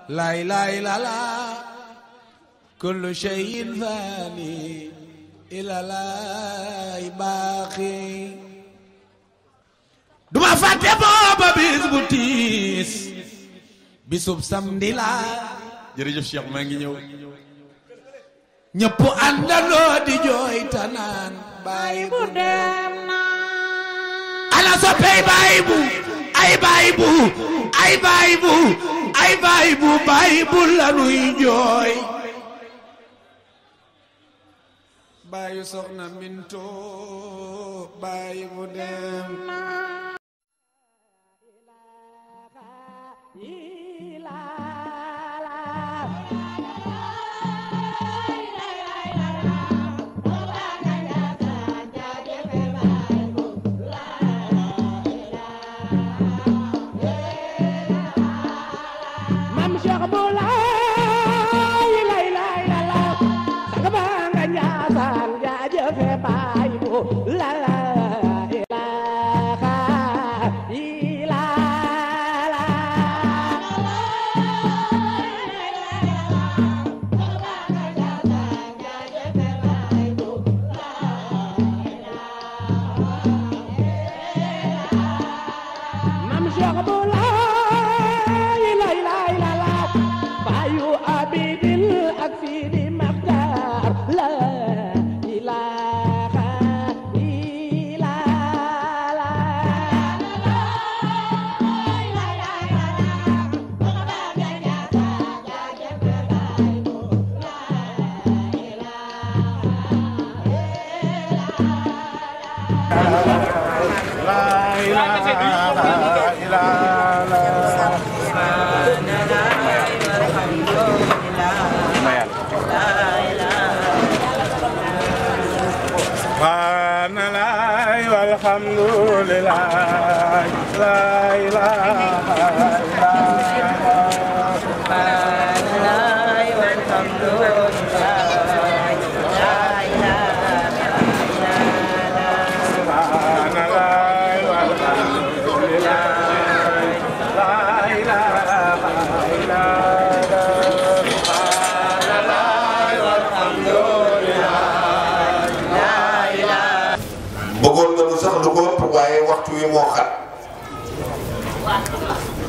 لا إله إلا الله كل شيء فاني إلا لا باقي duma fàtte booba bis bu tiis bisub samedi la jërëjëf Cheikh maa ngi ñëw ñëpp àndandoo di jooy tanaan baay bu dem na ana soppey baay bu ay baay bu ay baay bu ay baay bu baay bu la nuy jooy baayu soxna Minto baay bu dem na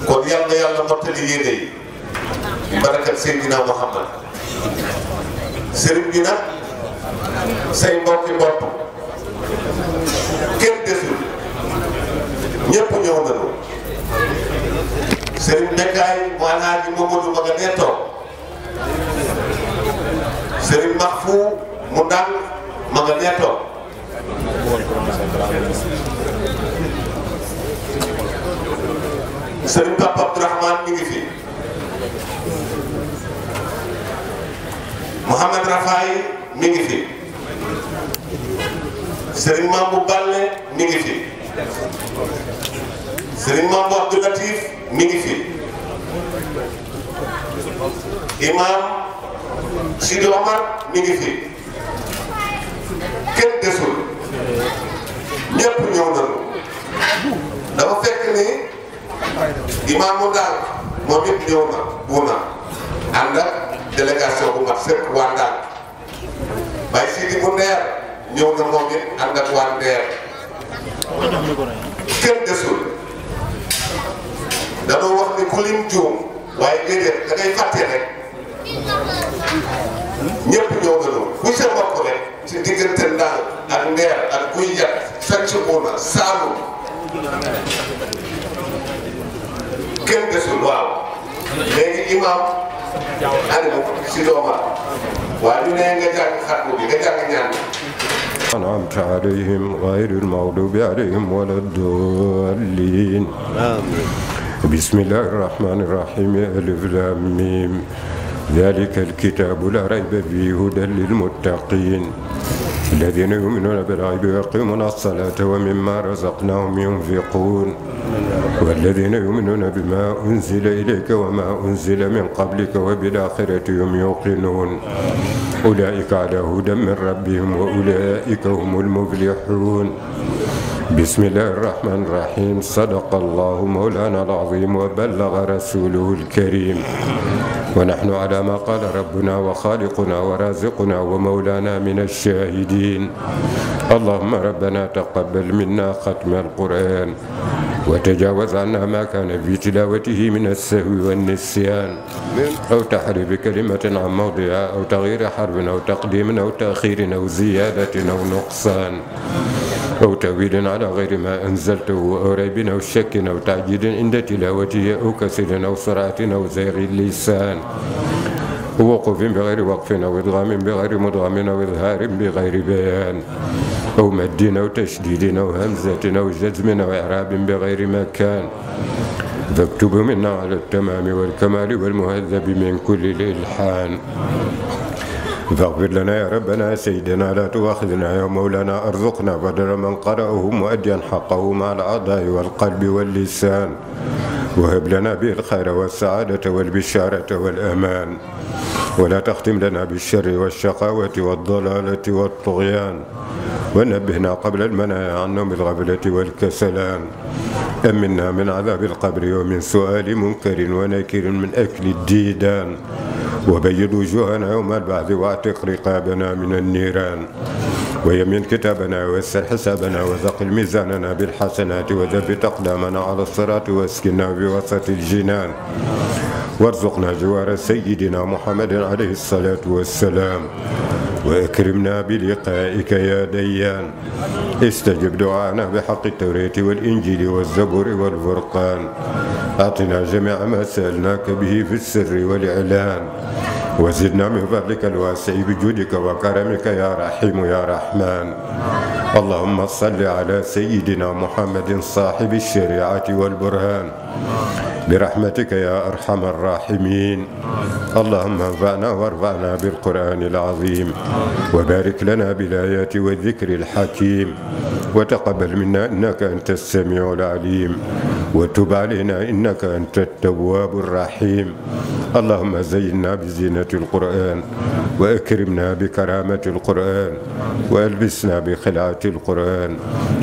kon yàlla yàlla mottali yéene yi barakat Seydina Muhammad sëriñ bi nag say mbokki bopp kenn desul ñëpp ñëw nañu sëriñ Bekkaay mu Alaaji Mamadou ma nga nee toog sëriñ Mahfou mu dal ma nga nee toog Serigne Papa Abdourahmane mi ngi fi Mouhamed Rafaay mi ngi fi Serigne Mambu Balle mi ngi fi Serigne Mambu Abdou Latif mi ngi fi Imam Sidi Omar mi ngi fi kenn desul ñëpp ñëw nañu dafa fekk ni Imam mu daal moom it ñëw na bu na ànd ak délégation bu mat sëkk waa Ndar Baye Sidi bu Ndeer ñëw na moom it ànd ak waa Ndeer kenn desul dañoo wax ni ku lim juum waaye déedéet da ngay fàtte rek ñëpp ñëw nañu ku sa mbokk rek ci diggante Ndar ak Ndeer ak Guy Yat fecc bu na Saalum kenn desul waaw léegi imam animu si dooma waaye ñu ne nga jàng xatmu bi nga jàng ñaan أنعمت عليهم غير المغضوب عليهم ولا الضالين آمين بسم الله الرحمن الرحيم ألف لام ميم ذلك الكتاب لا ريب فيه هدى للمتقين الذين يؤمنون بالغيب ويقيمون الصلاة ومما رزقناهم ينفقون والذين يؤمنون بما أنزل إليك وما أنزل من قبلك وبالآخرة هم يوقنون أولئك على هدى من ربهم وأولئك هم المفلحون بسم الله الرحمن الرحيم صدق الله مولانا العظيم وبلغ رسوله الكريم ونحن على ما قال ربنا وخالقنا ورازقنا ومولانا من الشاهدين. اللهم ربنا تقبل منا ختم القرآن وتجاوز عنا ما كان في تلاوته من السهو والنسيان أو تحريف كلمة عن موضعها أو تغيير حرف أو تقديم أو تأخير أو زيادة أو نقصان أو تأويل على غير ما أنزلته أو ريب أو شك أو تعجيل عند تلاوته أو كسل أو سرعة أو زيغ اللسان ووقوف بغير وقف أو إدغام بغير مدغم أو إظهار بغير بيان أو مد أو تشديد أو همزة أو جزم أو إعراب بغير مكان فاكتب منا على التمام والكمال والمهذب من كل الإلحان. فاغفر لنا يا ربنا سيدنا لا تؤاخذنا يا مولانا ارزقنا بدل من قرأه مؤديا حقه مع الأعضاء والقلب واللسان وهب لنا به الخير والسعادة والبشارة والأمان ولا تختم لنا بالشر والشقاوة والضلالة والطغيان ونبهنا قبل المنايا عن نوم الغفلة والكسلان. أمنا من عذاب القبر ومن سؤال منكر ونكر من أكل الديدان وبيض وجوهنا يوم البعث واعتق رقابنا من النيران ويمن كتابنا ويسر حسابنا وثقل ميزاننا بالحسنات وثبت أقدامنا على الصراط واسكننا بوسط الجنان وارزقنا جوار سيدنا محمد عليه الصلاة والسلام وأكرمنا بلقائك يا ديان. استجب دعانا بحق التوراة والإنجيل والزبور والفرقان. أعطنا جميع ما سألناك به في السر والإعلان وزدنا من فضلك الواسع بجودك وكرمك يا رحيم يا رحمن. اللهم صل على سيدنا محمد صاحب الشريعة والبرهان برحمتك يا أرحم الراحمين. اللهم انفعنا وارفعنا بالقرآن العظيم وبارك لنا بالآيات والذكر الحكيم وتقبل منا إنك أنت السميع العليم وتب علينا إنك أنت التواب الرحيم. اللهم زينا بزينة القرآن وأكرمنا بكرامة القرآن وألبسنا بخلعة القرآن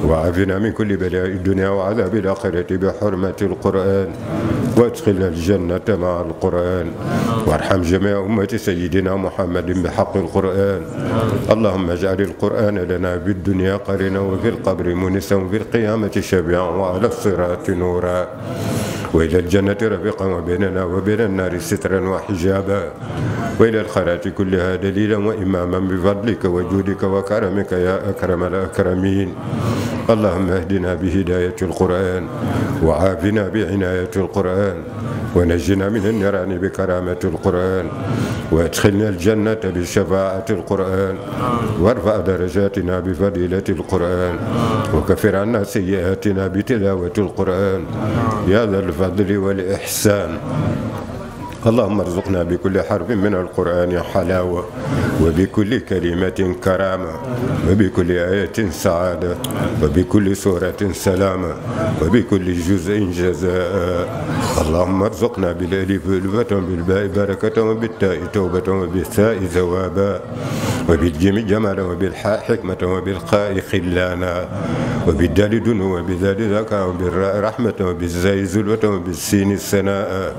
وعافنا من كل بلاء الدنيا وعذاب الآخرة بحرمة القرآن وادخلنا الجنة مع القرآن وارحم جميع أمة سيدنا محمد بحق القرآن. اللهم اجعل القرآن لنا في الدنيا قرنا وفي القبر منسا وفي القيامة شفيعا وعلى الصراط نورا وإلى الجنة رفيقا وبيننا وبين النار سترا وحجابا وإلى الخيرات كلها دليلا وإماما بفضلك وجودك وكرمك يا أكرم الأكرمين. اللهم اهدنا بهداية القرآن وعافنا بعناية القرآن ونجنا من النيران بكرامة القرآن وادخلنا الجنة بشفاعة القرآن وارفع درجاتنا بفضيلة القرآن وكفر عنا سيئاتنا بتلاوة القرآن يا ذا الفضل والإحسان. اللهم ارزقنا بكل حرف من القرآن حلاوة وبكل كلمة كرامة وبكل آية سعادة وبكل سورة سلامة وبكل جزء جزاء. اللهم ارزقنا بالألف ألفة وبالباء بركة وبالتاء توبة وبالثاء ثوابا وبالجيم جمالا وبالحاء حكمة وبالخاء خلانا وبالدال دنو وبالذال ذكاء وبالراء رحمة وبالزاي زلوة وبالسين سناء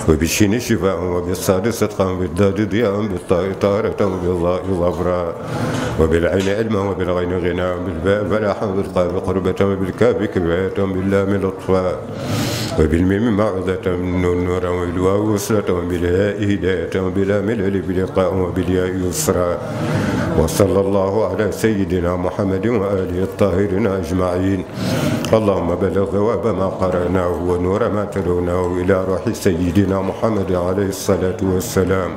وبالشين شفاء وبالصاد صدقا وبالضاد ضياء وبالطاء طهارة وبالظاء ظفرا وبالعين علما وبالغين غنى وبالباء فلاحا وبالقاف قربة وبالكاف كفاية وباللام لطفا وبالميم موعظة من نورا وبالواو وصلة وبالهاء هداية وباللام الألف لقاء وبالياء يسرا. وصلى الله على سيدنا محمد وآله الطاهرين أجمعين. اللهم بلغ ثواب ما قرأناه ونور ما تلوناه إلى روح سيدنا محمد عليه الصلاة والسلام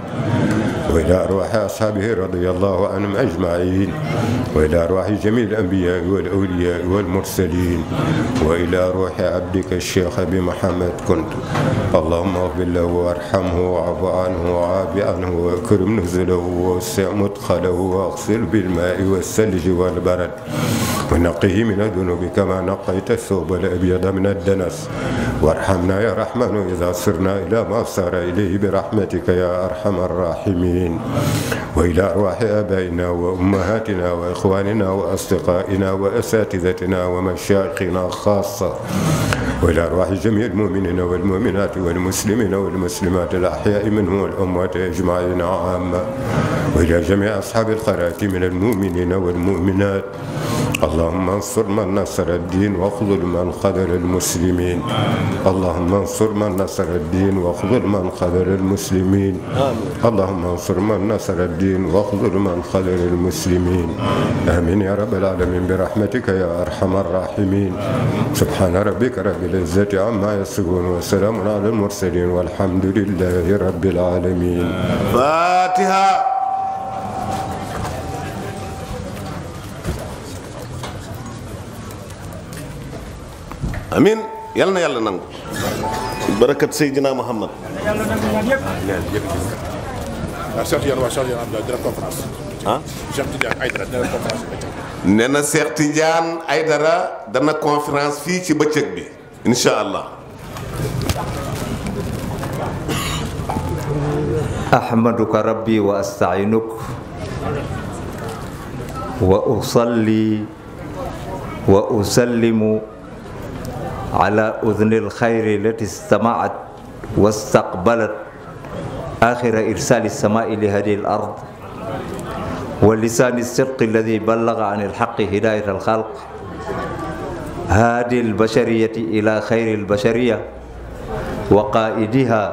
وإلى أرواح أصحابه رضي الله عنهم أجمعين وإلى أرواح جميع الأنبياء والأولياء والمرسلين وإلى أرواح عبدك الشيخ أبي محمد كنت. اللهم اغفر له وارحمه واعف عنه وعاف عنه واكرم نزله ووسع مدخله واغسل بالماء والثلج والبرد ونقه من الذنوب كما نقيت الثوب الأبيض من الدنس وارحمنا يا رحمن إذا صرنا إلى ما صار إليه برحمتك يا أرحم الراحمين وإلى أرواح آبائنا وأمهاتنا وإخواننا وأصدقائنا وأساتذتنا ومشايخنا خاصة وإلى أرواح جميع المؤمنين والمؤمنات والمسلمين والمسلمات الأحياء منهم والأموات أجمعين عامة وإلى جميع أصحاب الخيرات من المؤمنين والمؤمنات. اللهم انصر من نصر الدين واخذل من خذل المسلمين. اللهم انصر من نصر الدين واخذل من خذل المسلمين. اللهم انصر من نصر الدين واخذل من خذل المسلمين. آمين يا رب العالمين برحمتك يا أرحم الراحمين. سبحان ربك رب العزة عما يصفون وسلام على المرسلين والحمد لله رب العالمين. فاتحة. amin yal na yàlla nangu barakat Seydina Muhammad. nee na Cheikh Tidiane Aidara dana conférence fii ci bëccëg bi incha allah. ahmaduka rabbi wa astainuk wa usalli wa usallimu على أذن الخير التي استمعت واستقبلت آخر إرسال السماء لهذه الأرض ولسان الصدق الذي بلغ عن الحق هداية الخلق هادي البشرية إلى خير البشرية وقائدها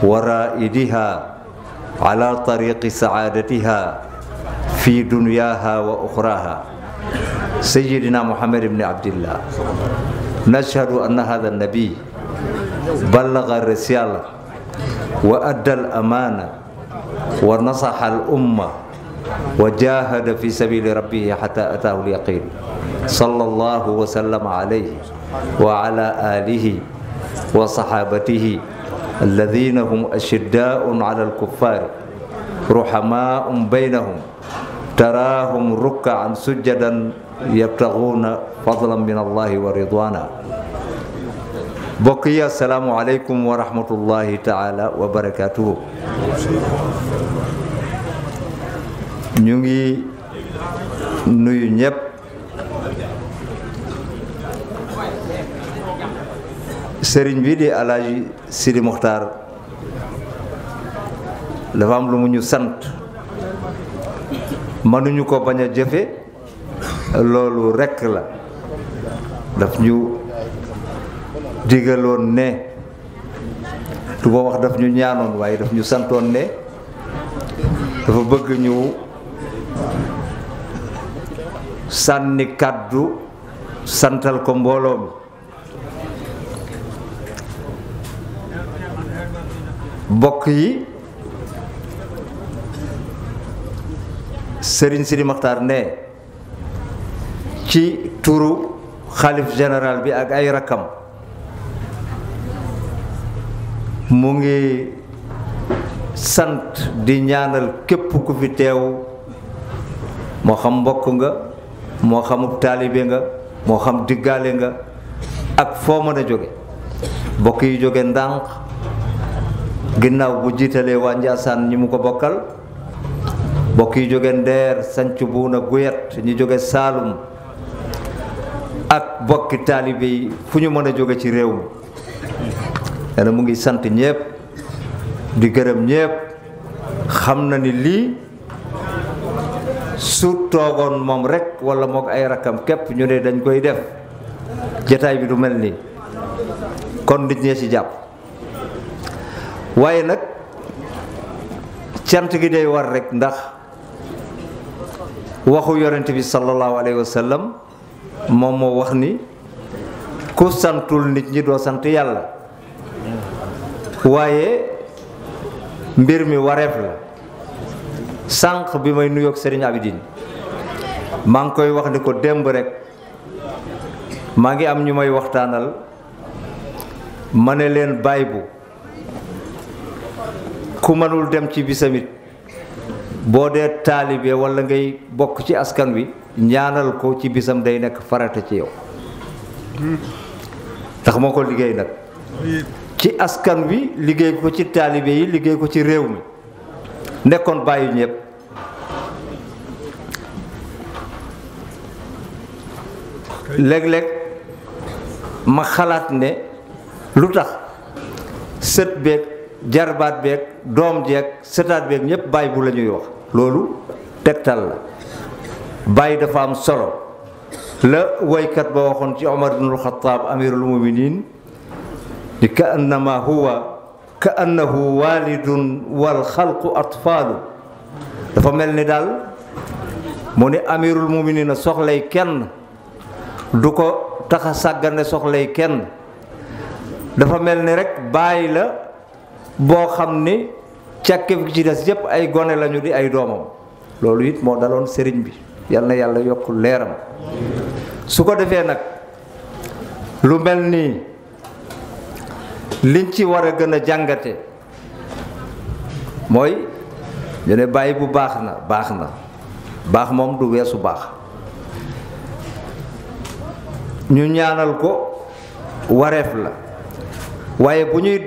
ورائدها على طريق سعادتها في دنياها وأخراها سيدنا محمد بن عبد الله. نشهد أن هذا النبي بلغ الرسالة وأدى الأمانة ونصح الأمة وجاهد في سبيل ربه حتى أتاه اليقين صلى الله وسلم عليه وعلى آله وصحابته الذين هم أشداء على الكفار رحماء بينهم تراهم ركعا سجدا يبتغون فضلا من الله ورضوانا. بقي السلام عليكم ورحمة الله تعالى وبركاته. ñu ngi nuyu ñëpp sëriñ bi di Alaaji Sidi Muxtaar dafa am lu mu ñu sant mënuñu ko bañ a jëfe loolu rekk la daf ñu digaloon ne du ma wax daf ñu ñaanoon waaye daf ñu santoon ne dafa bëgg ñu sànni kàddu santal ko mbooloo mi bokk yi Sëriñ Sidi Maxtaar ne ci turu xalif général bi ak ay rakkam mu ngi sant di ñaanal képp ku fi teew moo xam mbokk nga moo xamub taalibe nga moo xam diggaale nga ak foo mën a jóge bokk yi jóge ndànk ginnaaw bu jiitalee waa Njaasaan ñi mu ko bokkal bokk yi jóge Ndeer sanc buuna Guyet ñi jóge Saalum ak bokki taalibe yi fu ñu mën a jóge ci réew mi nee na mu ngi sant ñépp di gërëm ñépp xam na ni lii su toogoon moom rekk walla mook ay rakkam képp ñu ne dañ koy def jataay bi du mel nii kon nit ñee ci jàpp waaye nag cant gi day war rekk ndax waxu yonent bi sallallahu alayhi wa sallam moom moo wax ni ku santul nit ñi doo sant yàlla waaye mbir mi wareef la sànq bi may nuyoog Serigne Abidine maa ngi koy wax ni ko démb rekk maa ngi am ñu may waxtaanal ma ne leen baay bu ku mënul dem ci bisamit boo dee taalibe walla ngay bokk ci askan wi ñaanal ko ci bisam day nekk farata ci yow ndax moo ko liggéey nag ci askan wi liggéey ko ci taalibe yi liggéey ko ci réew mi nekkoon bàyyi ñëpp. léeg-léeg ma xalaat ne lu tax sët beeg jarbaat beeg doom jeeg sëtaat beeg ñëpp bàyyi bu la ñuy wax loolu tegtal la bàyyi dafa am solo la woykat ba waxoon ci Omar ibnul Xataab amirul muminin di ka annama huwa ka annahu walidun wal xalqu atfaalu dafa mel ni daal mu ne amirul muminin a soxlay kenn du ko tax a sàggane soxlay kenn dafa mel ni rek bàyyi la boo xam ni càkkeef gi ci des yépp ay gone lañu di ay doomam loolu it moo daloon sëriñ bi yal na yàlla yokk leeram su ko defee nag lu mel nii liñ ci war a gën a jàngate mooy ñu ne bàyyi bu baax na baax moom du weesu baax ñu ñaanal ko wareef la waaye bu ñuy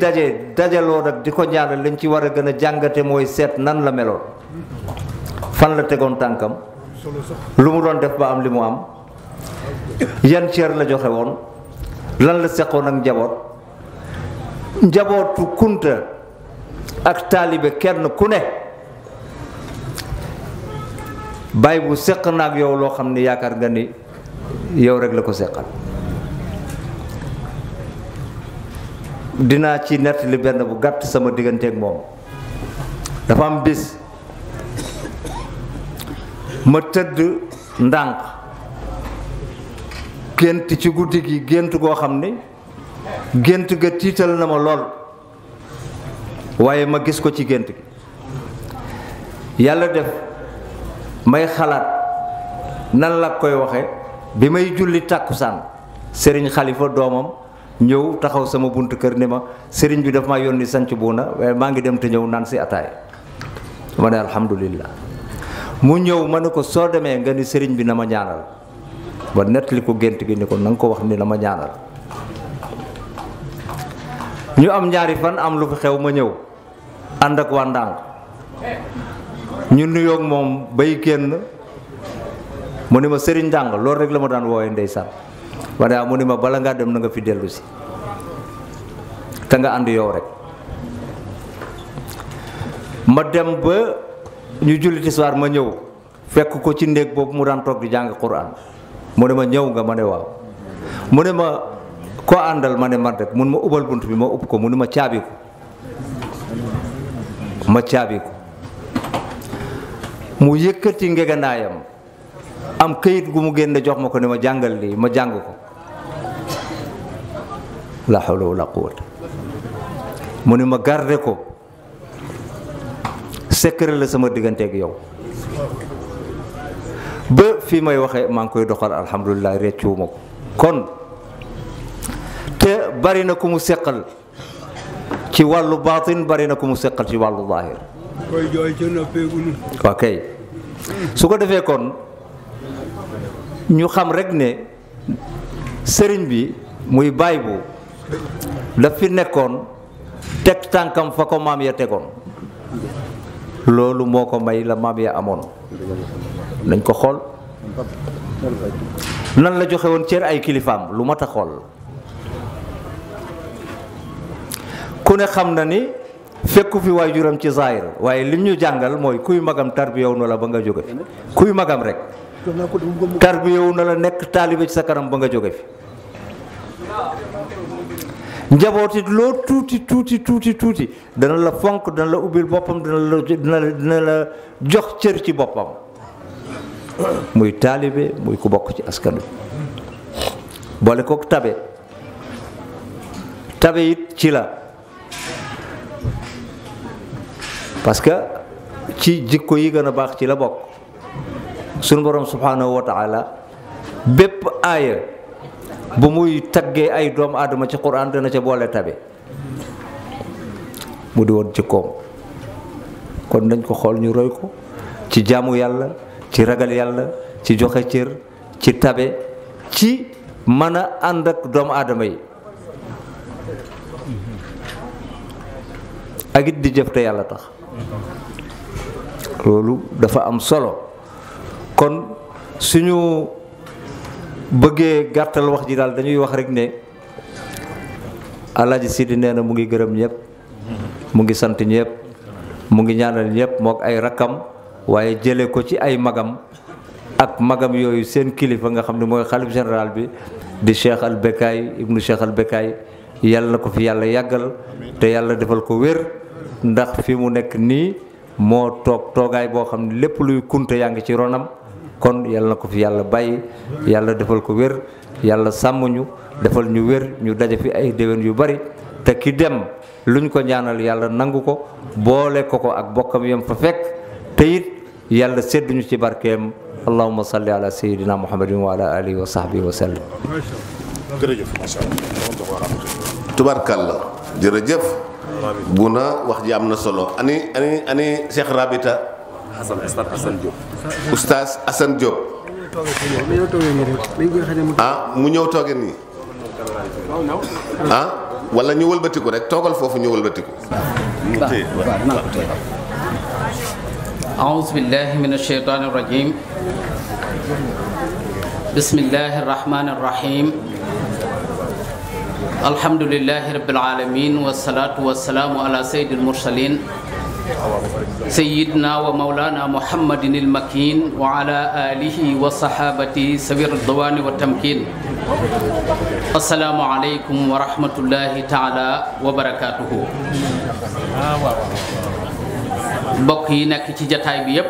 dajaloo nag di ko ñaanal liñ ci war a gën a jàngate mooy seet nan la meloon fan la tegoon tànkam lu mu doon def ba am li mu am yan cër la joxe woon lan la seqoon ak njabootu kunta ak taalibe kenn ku ne bàyyi bu seq na ak yow loo xam ne yaakaar nga ni yow rek la ko seqal. dinaa ci nettali benn bu gàtt sama digganteeg moom dafa am bis ma tëdd ndànk gént ci guddi gi gént goo xam ni gént ga tiital na ma lool waaye ma gis ko ci gént gi yàlla def may xalaat nan la koy waxe bi may julli tàkkusaan sëriñ xalifa doomam ñëw taxaw sama buntu kër ni ma sëriñ bi daf ma yónni sanc buuna waaye maa ngi dem te ñëw naan si ataay ma ne alhamdulillah mu ñëw ma ne ko soo demee nga ni sëriñ bi na ma ñaanal ba nettali ko gént gi ni ko na nga ko wax ni na ma ñaanal ñu am ñaari fan am lu fi xew ma ñëw ànd ak waa ndànk ñu nuyoog moom bay génn mu ni ma sëriñ ndànk loolu rek la ma daan wooye ndeysaan wane mu ni ma bala ngaa dem na nga fi dellu si te nga ànd yow rek ma dem ba ñu julli tisbaar ma ñëw fekk ko ci néeg boobu mu daan toog di jàng Qur'an mu ne ma ñëw nga ma ne waaw mu ne ma koo àndal ma ne man rek mun ma ubal bunt bi ma ub ko mu ne ma caabi ko mu yëkkati ngegenaayam am këyit gu mu génne jox ma ko ne ma jàngal lii ma jàng ko la hawla wala quwwata mu ne ma garde ko secret la sama digganteeg yow ba fii may waxee maa ngi koy doxal alhamdulilah réccuwuma ko kon te bari na ku mu seqal ci wàllu baatin bari na ku mu seqal ci wàllu zaahir koy jooy ci noppeegunu ok su ko defee kon ñu xam rek ne sëriñ bi muy baay bu daf fi nekkoon teg tànkam fa ko maam ya tegoon loolu moo ko may la maam ya amoon nañ ko xool nan la joxe woon cër ay kilifaam lu mat a xool ku ne xam na ni fekku fi waajuram ci zaahir waaye lim ñu jàngal mooy kuy magam tarbiyaw na la ba nga jóge fi kuy magam rek tarbiyaw na la nekk taalibe ci sa kanam ba nga jóge fi njaboot it loo tuuti dana la fonk dana la ubbil boppam dina la jox cër ci boppam muy taalibe muy ku bokk ci askan wi boole kook tabe it ci la parce que ci jikko yi gën a baax ci la bokk sunu borom subhanahu wa taala bépp aaya bu muy taggee ay doomu aadama ci Qur'an dana ca boole tabe mu di woon jikkoom kon nañ ko xool ñu roy ko ci jaamu yàlla ci ragal yàlla ci joxe cër ci tabe ci mën a ànd ak doomu aadama yi ak it di jëf te yàlla tax loolu dafa am solo. kon suñu bëggee gàttal wax ji daal dañuy wax rek ne Alaaji Sidi nee na mu ngi gërëm ñëpp, mu ngi sant ñëpp, mu ngi ñaanal ñëpp mook ay rakkam, waaye jële ko ci ay magam ak magam yooyu seen kilifa nga xam ne mooy xalif général bi di Cheikh Al Bekkay ibnu Cheikh Al Bekkay. yàlla na ko fi yàlla yàggal te yàlla defal ko wér, ndax fi mu nekk nii moo toog toogaay boo xam ne lépp luy kunte yaa ngi ci ronam. kon yàlla na ko fi yàlla bàyyi, yàlla defal ko wér, yàlla sàmm ñu defal ñu wér, ñu daje fi ay déwén yu bari te ki dem luñ ko ñaanal yàlla nangu ko, boole ko ak bokkam yam fa fekk te it yàlla sédduñu ci barkeem. allahumma salli ala sayyidina muhammadin wa ala alihi wa sahbihi wa sallam. jërëjëf macha allah. tubarkalla jërëjëf. bu na wax ji am na solo. ani Cheikh Rabita. Oustaz Assane Diop. ah mu ñëw tooge nii. ah wala ñu wëlbatiku rek toogal foofu ñu wëlbatiku. أعوذ بالله من الشيطان الرجيم بسم الله الرحمن الرحيم الحمد لله رب العالمين والصلاة والسلام على سيد المرسلين سيدنا ومولانا محمد المكين وعلى آله وصحابته سوي الرضوان والتمكين السلام عليكم ورحمة الله تعالى وبركاته. mbokk yi nekk ci jataay bi yépp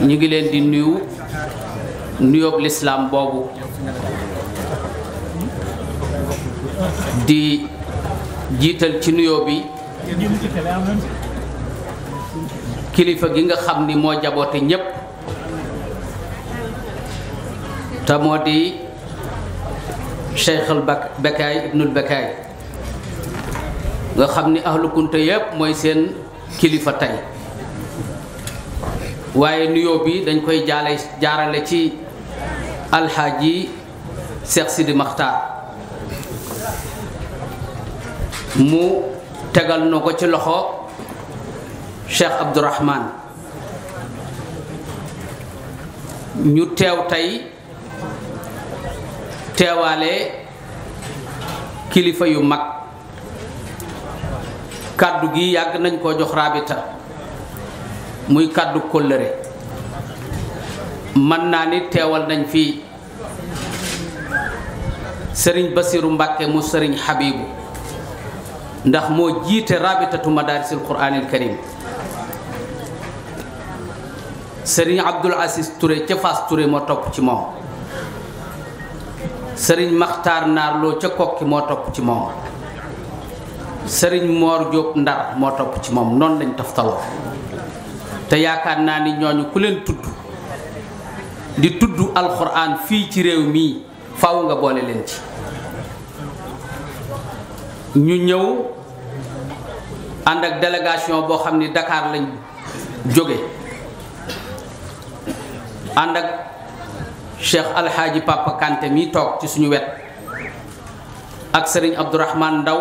ñu ngi leen di nuyu nuyoob lislaam boobu di jiital ci nuyoo bi kilifa gi nga xam ni moo jaboote ñépp te moo di Cheikh Al Bekkay ibnul Bekkay nga xam ni ahlu kunta yépp mooy seen kilifa tey, waaye nuyoo bi dañ koy jaarale ci alxaaji Cheikh Sidi Maxtaar mu tegal na ko ci loxo Cheikh Abdourahman. ñu teew tey teewaale kilifa yu mag. kàddu gi yàgg nañ koo jox Rabita muy kàddu kóllëre, mën naa ni teewal nañ fi sëriñ Basiru Mbàkke mu sëriñ Habibu ndax moo jiite Rabitatu Madarisil Quraanil Karim, sëriñ Abdul Aziz Touré ca Fass Touré moo topp ci moom, sëriñ Maxtaar Naarloo ca Kokki moo topp ci moom, sëriñ Moor Jóob Ndar moo topp ci moom, noonu lañ toftaloo. te yaakaar naa ni ñooñu ku leen tudd di tudd alxuraan fii ci réew mii faaw nga boole leen ci. ñu ñëw ànd ak délégation boo xam ni Dakar lañ jóge ànd ak Cheikh Alhaaji Papa Kanté mi toog ci suñu wet ak sëriñ Abdourahman Ndaw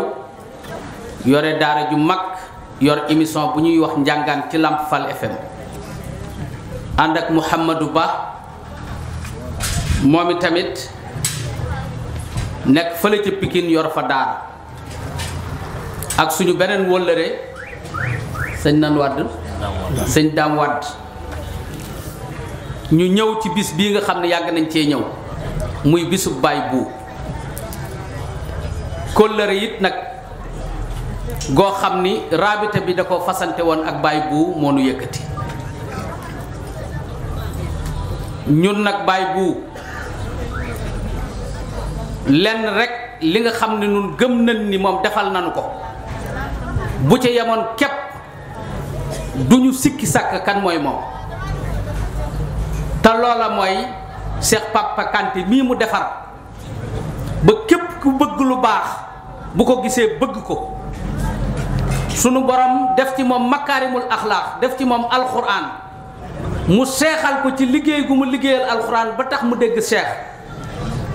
yore daara ju mag yor émission bu ñuy wax njàngaan ci Lamp Fall FM, ànd ak Mouhamadou Ba moom i tamit nekk fële ca Pikine yor fa daara, ak suñu beneen wóllëre sëñ nan wadd sëñ Daam Wadd. ñu ñëw ci bis bii nga xam ne yàgg nañ cee ñëw muy bisub Baay Bu kóllëre it nag goo xam ni Rabita bi da ko fasante woon ak Baay Bu moo nu yëkkati. ñun nag Baay Bu lenn rek li nga xam ne ñun gëm nañ ni moom defal nañu ko bu ca yemoon képp duñu sikki sàkk kan mooy moom, te loola mooy Cheikh Papa Kanté mii mu defar ba képp ku bëgg lu baax bu ko gisee bëgg ko. sunu borom def ci moom makaarimul axlaaq, def ci moom alxuraan, mu seexal ko ci liggéey gu mu liggéeyal alxuraan ba tax mu dégg seex,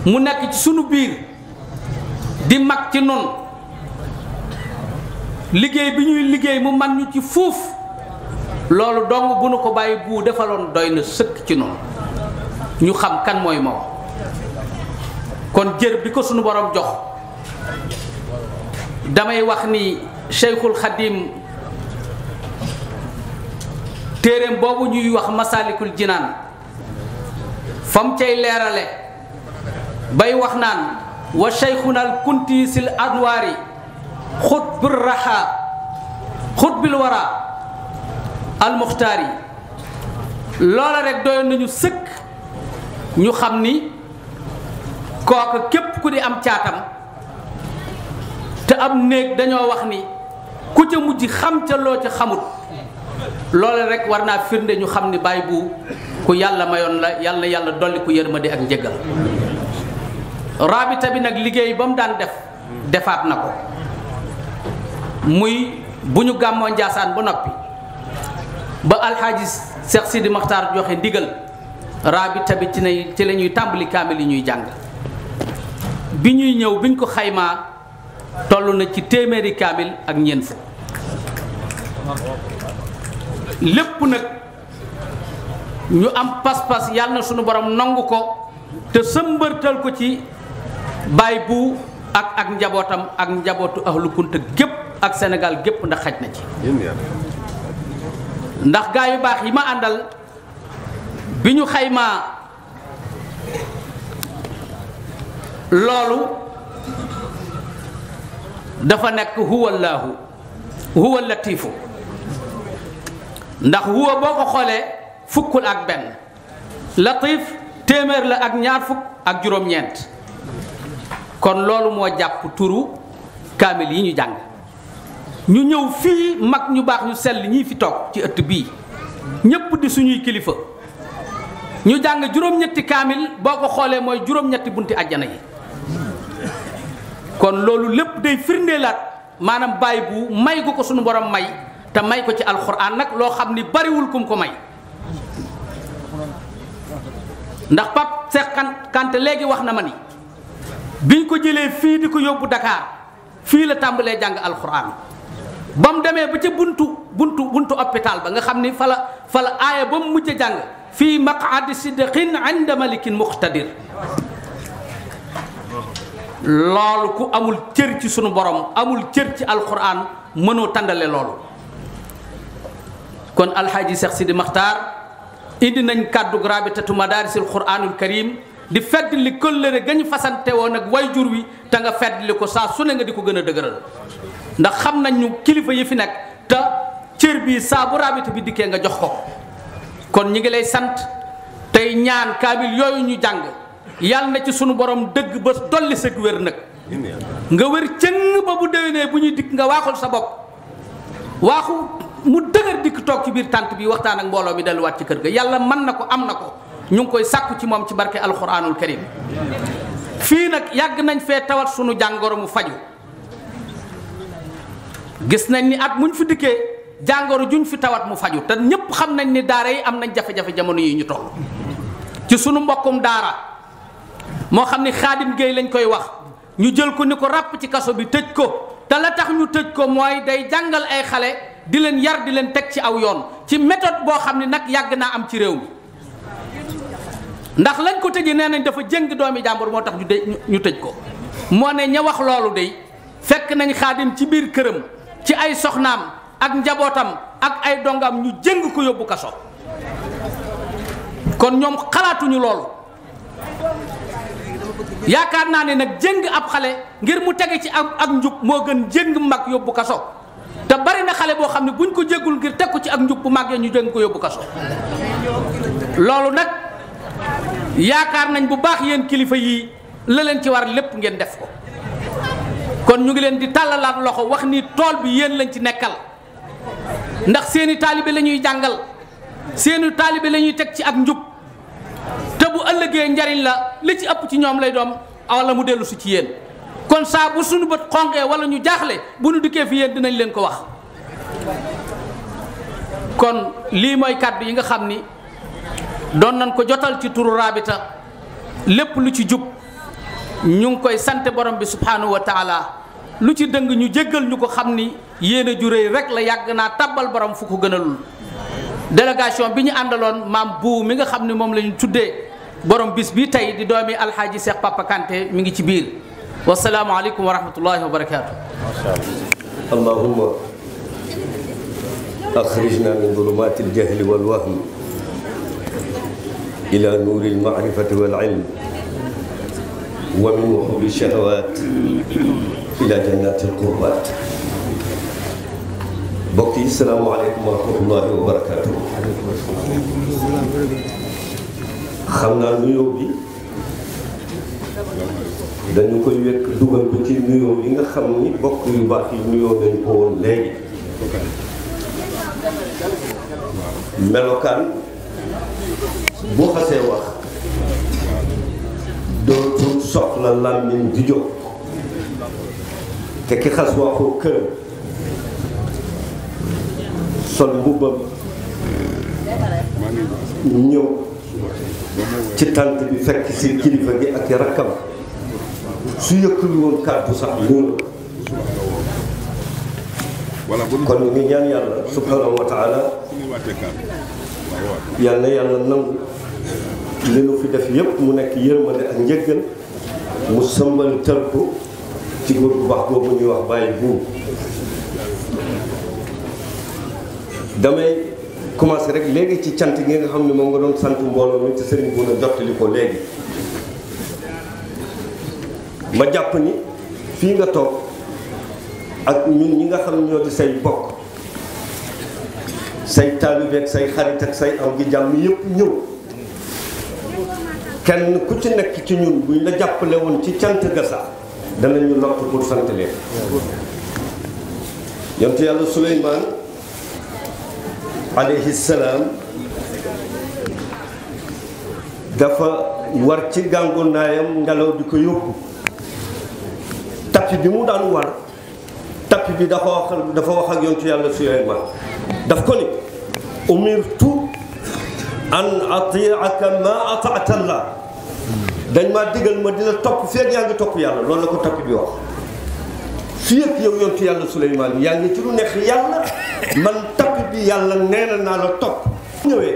mu nekk ci sunu biir di mag ci nun liggéey bi ñuy liggéey mu man ñu ci fuuf loolu dong bu nu ko bàyyi bu defaloon doy na sëkk ci noonu ñu xam kan mooy moom. kon jër bi ko sunu borom jox damay wax ni Cheikhul Khadim téereem boobu ñuy wax Masalikul Jinaan fam cay leerale bay wax naan wa cheikhuna al kunti sil anwaari xutbul raxa xutbil wara al muxtaari loola rek doyoon nañu sëkk ñu xam ni kooku képp ku di am caatam te am néeg dañoo wax ni ku ca mujj xam ca loo ca xamut loola rek war naa firnde ñu xam ni Baay Bu ku yàlla mayoon la yàlla dolli ku yërmande ak njëggal. rabita bi nag liggéey ba mu daan defaat na ko muy bu ñu gàmmoo Njaasaan ba noppi ba alxaaji Seex Sidi Maxtaar joxe ndigal rabita bi ci la ñuy tàmbali kaamil yi ñuy jàng bi ñuy ñëw biñ ko xaymaa toll na ci téeméeri kaamil ak ñeent fukk lépp nag ñu am pas-pas yàlla na sunu borom nangu ko te sëmbërtal ko ci Baay Bu ak njabootam ak njabootu ahlu Kunta gépp ak Sénégal gépp ndax xaj na ci ndax gaa yu baax yi ma àndal bi ñu xaymaa loolu dafa nekk huwa Allaahu huwa Latiifu ndax huwa boo ko xoolee fukkul ak benn Latiif téeméer la ak ñaar fukk ak juróom-ñeent kon loolu moo jàpp turu kaamil yi ñu jàng ñu ñëw fii mag ñu baax ñu sell ñii fi toog ci ëtt bii ñépp di suñuy kilifa ñu jàng juróom-ñetti kaamil boo ko xoolee mooy juróom-ñetti bunti àjjana yi kon loolu lépp day firndeelaat maanaam Baay Bu may gu ko suñu borom may te may ko ci alxuraan nag loo xam ni bariwul kum ko may ndax Pape Cheikh Kanté léegi wax na ma ni biñ ko jëlee fii di ko yóbbu Dakar fii la tàmbalee jàng alxuraan ba mu demee ba ca buntu hôpital ba nga xam ni fa la aaya ba mu mujj a jàng fii maqaadi sidqin inda malikin muqtadir loolu ku amul cër ci sunu borom amul cër ci alxuraan mënoo tàndale loolu kon alxaaji Seex Sidi Maxtaar indi nañ kàddu rabitatu madaarisil quraanul karim di fedd li këllëre gañ fasante woon ak way jur wi te nga fedd li ko saa su ne nga di ko gën a dëgëral ndax xam nañ ñu kilifa yi fi nekk te cër bii saa bu rabita bi dikkee nga jox ko kon ñi ngi lay sant tey ñaan kaamil yooyu ñu jàng yàlla na ci sunu borom dëgg ba dolli sëg wér nag nga wér cëng ba bu déwénee bu ñuy dikk nga waaxul sa bopp waaxu mu dëgër dikk toog ci biir tànt bi waxtaan ak mbooloo mi delluwaat ci kër ga yàlla mën na ko am na ko ñu ngi koy sàkku ci moom ci barke alxuraanul karim fii nag yàgg nañ fee tawat sunu jàngoro mu faju gis nañ ni at muñ fi dikkee jàngoro juñ fi tawat mu faju te ñépp xam nañ ni daara yi am nañ jafe-jafe jamono yi ñu toll ci sunu mbokkum daara moo xam ni Xaadim Géey lañ koy wax ñu jël ko ni ko ràpp ci kaso bi tëj ko te la tax ñu tëj ko mooy day jàngal ay xale di leen yar di leen teg ci aw yoon ci méthode boo xam ne nag yàgg naa am ci réew mi ndax lañ ko tëjee nee nañ dafa jëng doomi jàmbur moo tax ñu tëj ko moo ne ña wax loolu de fekk nañ Xaadim ci biir këram ci ay soxnaam ak njabootam ak ay dongam ñu jëng ko yóbbu kaso kon ñoom xalaatuñu loolu yaakaar naa ne nag jëng ab xale ngir mu tege ci ak njub moo gën jëng mag yóbbu kaso te bari na xale boo xam ne buñ ko jéggul ngir teg ko ci ak njub bu màggee ñu jëng ko yóbbu kaso loolu nag yaakaar nañ bu baax yéen kilifa yii la leen ci war lépp ngeen def ko kon ñu ngi leen di tàllalaat loxo wax ni tool bi yéen lañ ci nekkal ndax seeni taalibe la ñuy jàngal seeni taalibe la ñuy teg ci ak njub te bu ëllëgee njariñ la li ci ëpp ci ñoom lay doom wala mu dellu si ci yéen kon saa bu suñu bët xonqee wala ñu jaaxle bu ñu dikkee fi yéen dinañ leen ko wax kon lii mooy kàddu yi nga xam ni doon nañ ko jotal ci turu rabita lépp lu ci jub ñu ngi koy sant borom bi subhanahu wa taala lu ci dëng ñu jéggal ñu ko xam ni yéene ju réy rek la yàgg naa tabbal borom fu ko gënalul. délégation bi ñu àndaloon maam bu mi nga xam ne moom la ñu tuddee borom bis bi tey di doomi alxaaji Cheikh Papa Kanté mi ngi ci biir wasalaamualeykum wa rahmatullahi wa barakaatu. allahumma axrijna min zulumaati aljahli walwahmi ila nuuri almaarifati walilm wa min wuxuuli shahawat ila jannati alqurbat. mbokk yi salaamaaleykum wa rahmatullahi wa barakaatu. xam naa nuyoo bi dañu koy wekk dugal ko ci nuyoo yi nga xam ni bokk yu baax yi nuyoo dañu ko woon léegi. melokaan bu xasee wax dootul soxla làmmiñ di jóg te ki xas waxoo këram sol mbubbam ñëw ci tànt bi fekk si kilifa gi ak rakkam su yëkkul woon kàddu sax loolu kon ñu ngi ñaan yàlla subhanahu wa taala yàlla yàlla nangu li nu fi def yépp mu nekk yërmande ak njëggal mu sëmbal tër ko ci góor bu baax boobu ñuy wax bàyyi buum. damay commencé rek léegi ci cant gi nga xam ne moom nga doon sant mbooloo mi te sëriñ bu na jottali ko léegi ma jàpp ni fii nga toog ak ñun ñi nga xam ne ñoo di say bokk say taalibe ak say xarit ak say am gi jàmm yëpp ñëw kenn ku ci nekk ci ñun buñ la jàppale woon ci cant ga sax danañu lott pour sant leen. yonent yàlla Suleymaan alayhi salaam dafa war ci gàngunaayam ngelaw di ko yóbbu tapis bi mu daan war tapis bi dafa wax ak yontu yàlla Suleymaan daf ko ni umirtu an atiaka ma ataata Allah dañ maa digal ma di la topp feeg yaa ngi topp yàlla loolu la ko tapis bi wax fii ak yow yontu yàlla Suleymaan yaa ngi ci lu neex yàlla man tapis bi yàlla nee na naa la topp ñëwee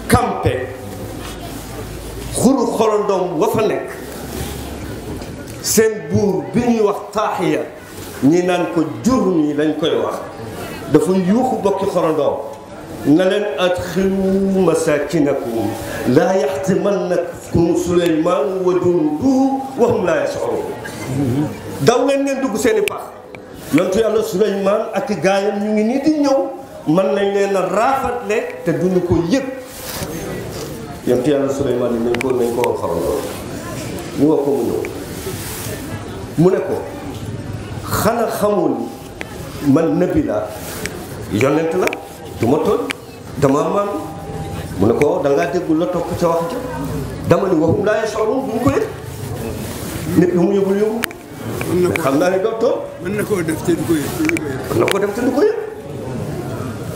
campé xuru xorondoom wa fa nekk seen buur bi ñuy wax taaxiya ñi naan ko jurm yi lañ koy wax dafa yuuxu bokki xorondoom na leen adxilu masakinakum laa yaxtimannakum Suleymaan wa junduhu wa hum laa yash'uruun daw leen ngeen dugg seeni pax yontu yàlla Suleymaan ak gaayam ñu ngi nii di ñëw mën nañ leen a raafatle te duñu ko yëg yontu yàlla Suleymaan yi nañ ko xarondoom ñu wax ko mu ñëw mu ne ko xanaa xamul man nabi la yonent la du ma toll dama man mu ne ko dangaa déggul la topp ca wax ja dama ni waxum laa yash'uruun bu ñu ko yëg nit lu mu yëgul yëgul mais xam naa ne doo toll mën na koo def te du ko yëg mën na ko def te du ko yëg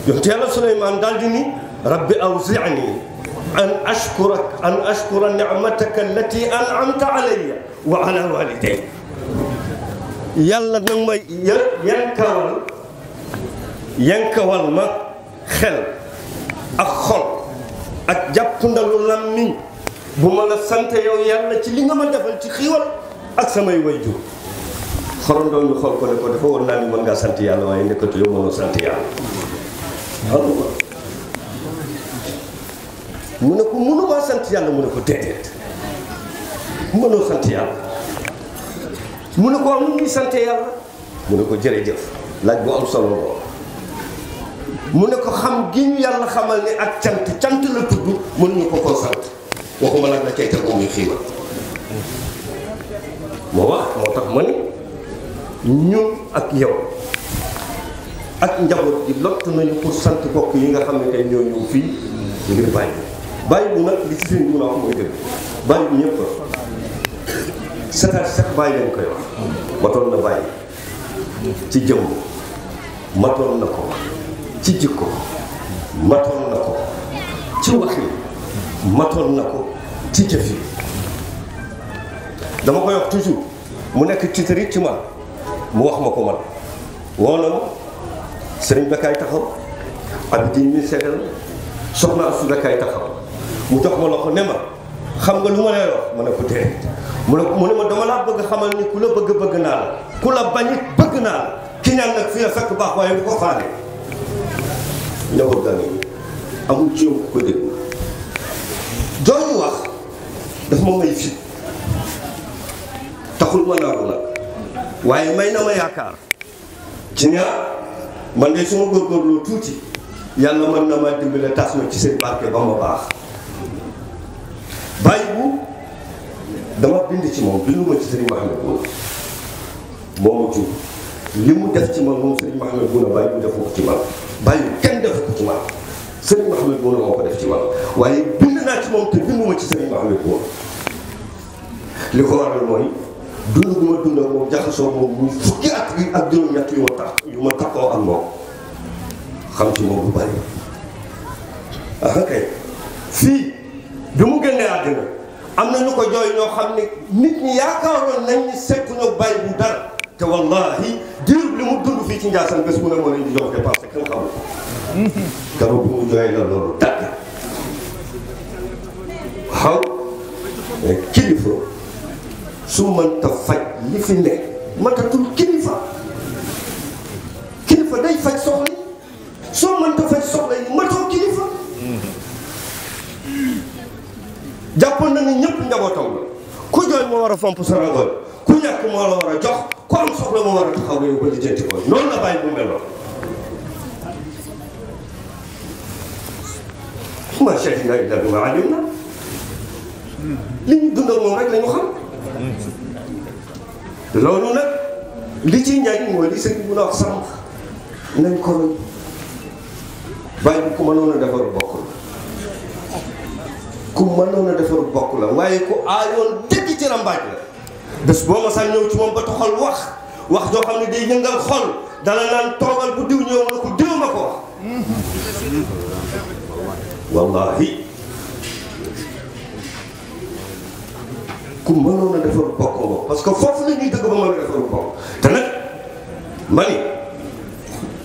yonent yàlla Suleymaan daal di ni rabbi awzi'ni an ashkura ni'mataka allati an'amta alayya wa ala walidayya yàlla nag ma yankawal ma xel ak xol ak jàpp ndalu làmmiñ bu ma la sant yow yàlla ci li nga ma defal ci xiiwal ak samay waajur xorondoon ñu xool ko ne ko dafa woon naa ni mën ngaa sant yàlla waaye nekkatu yow mënoo sant yàlla mu ne ko mënumaa sant yàlla mu ne ko déedéet mënoo sant yàlla mu ne ko am nu ñuy sant yàlla mu ne ko jërëjëf laaj bu am solo boobu mu ne ko xam gi ñu yàlla xamal ni ak cant la tudd mënuñu ko koo sant waxuma nag la cay teg muy xiiwal moo tax ma ni ñun ak yow ak njaboot gi lott nañu pour sant bokk yi nga xam ne tey ñoo ñëw fii ngir bàyyi bu nag li ci seen mun a wax mooy dëgg bàyyi bu ñëpp sax bàyyi lañ koy wax matoon na bàyyi ci jëmm matoon na ko ci jikko matoon na ko ci waxin matoon na ko ci jëf yi dama koy wax toujours mu nekk titre ci man mu wax ma ko man woo na ma sëriñ Bakaay taxaw Abidine mi seddal soxna Asu Bakaay taxaw mu jox ma loxo ne ma xam nga lu ma lay wax ma ne ko déedéet mu ne ma dama laa bëgg xamal ni ku la bëgg naa la ku la bañit bëgg naa la ki ñaan nag fii la fekk baax waaye bu ko faale njaboot gaa ngi amul ci yow ko dégg jooju wax daf ma may fit taxul ma naagu nag waaye may na ma yaakaar ci ñaar man de su ma góorgóorloo tuuti yàlla mën na ma dimbale tas ma ci seen barke ba ma baax bàyyi bu dama bind ci moom bindu ma ci Serigne Mahamed Bouna moo ma jur li mu def ci man moom Serigne Mahamed Bouna bàyyi bu defu ko ci man bàyyi kenn def ko ci man Serigne Mahamed Bouna moo ko def ci man waaye bind naa ci moom te bindu ma ci Serigne Mahamed Bouna li ko waral mooy dund gu ma dund ak moom jaxasoo moom muy fukki at yi ak juróom-ñett yu ma takkoo ak moom xam ci moom bu bari ah kay fii bi mu génnee àddina am na ñu ko jooy ñoo xam ne nit ñi yaakaaroon nañ ni sekk ñoo bàyyi bu dara te wallahi diir li mu dund fii ci Ndiassane bés bu ne moo leen di jox dépense kenn xamul keroog bi mu jooy la loolu dagg waaw kilifa su mënta faj li fi ne matatul kilifa day faj soxla yi soo mënta faj soxla yi matoo kilifa jàppoon na ni ñëpp njabootam la ku jooy moo war a fomp sa rangoon ku ñàkk moo la war a jox ku am soxla moo war a taxaw yow ba lijjanti ko noonu la bàyyi bu meloon ma shahidna illa bima alimna li ñu dund ak moom rek la ñu xam loolu nag li ci njariñ mooy li sëñ bu la wax sànq nañ ko roy bàyyi bu ku mënoon a defar bokk la ku mënoon a defar bokk la waaye ku aayoon dëgg ci rambaaj la bés boo ma saa ñëw ci moom ba taxal wax joo xam ne day yëngal xol dala naan toogal bu diw ñëw na ko diw ma ko wax wallahi ku mënoon a defar bokk nga parce que foofu la ñuy dëgg ba mën a defar bokk te nag ma ni